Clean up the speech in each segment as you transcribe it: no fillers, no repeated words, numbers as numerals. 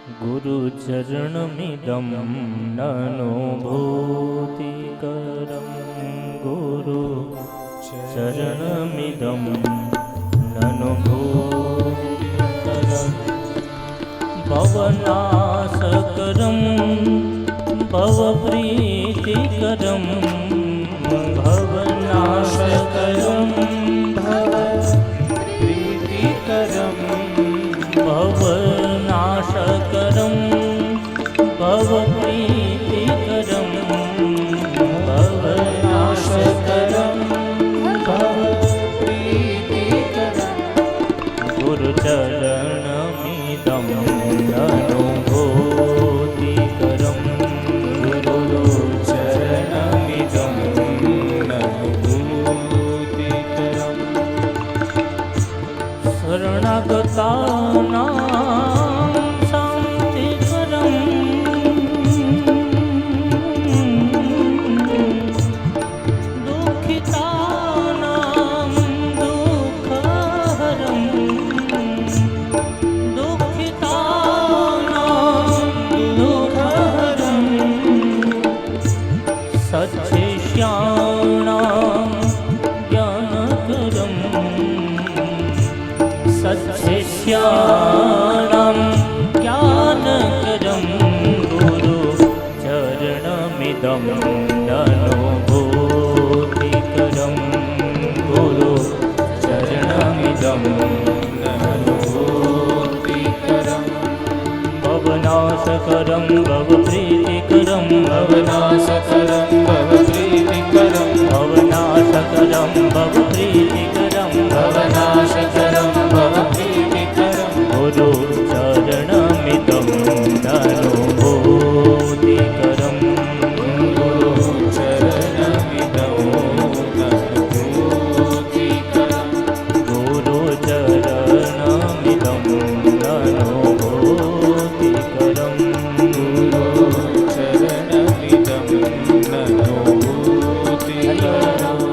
गुरुचरणमिदं ननुभूतिकरं गुरुचरणमिदं ननुभूतिकरं भवनाशकरं भवप्रीतिकरं भवनाशकरं भवप्रीतिकरं भवनाशकरं भवप्रीतिकरं भवनाशकरं भवप्रीतिकरं गुरुचरणमिदं ननुभूतिकरं गुरुचरणमिदं ननुभूतिकरं शरणागतानां सच्छिष्याणां ज्ञानकरं सच्छिष्याणां ज्ञानकरं गुरुचरणमिदं ननुभूतिकरं गुरुचरणमिदं ननुभूतिकरं भवनाशकरं भवप्रीतिकरं भवनाशकरं भवप्रीतिकरं भवनाशकरं भवप्रीतिकरं भवनाशकरं भवप्रीतिकरं गुरुचरणमिदं ननुभूतिकरं गुरुचरणमिदं ननुभूतिकरं गुरुचरणमिदं ननुभूतिकरं गुरुचरणमिदं ननुभूतिकरम्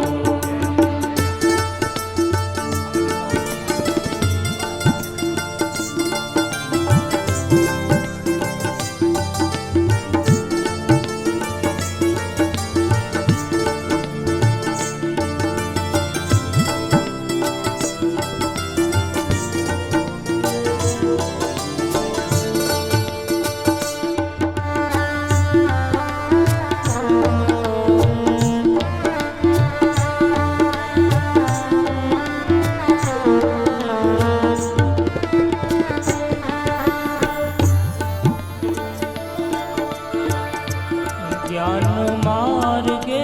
ज्ञानमार्गे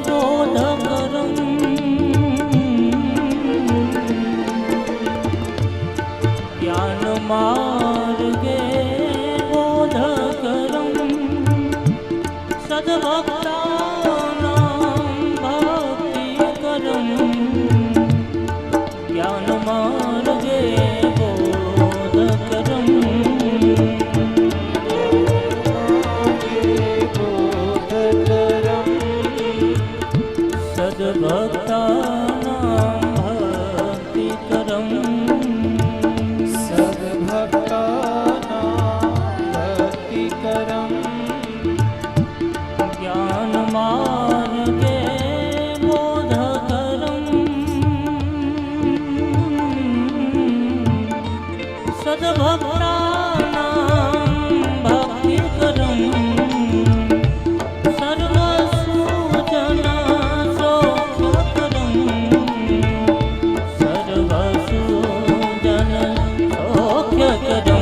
बोधकरं ज्ञानमार्गे बोधकरं सद्भक्तानां भक्तिकरं ज्ञानमार्गे बोधकरं सद्भक्तानां भक्तिकरं सद्भक्तानां भक्तिकरं ज्ञानमार्गे बोधकरं सद्भक्तानां भक्तिकरं सर्वसुजन सौख्यकरं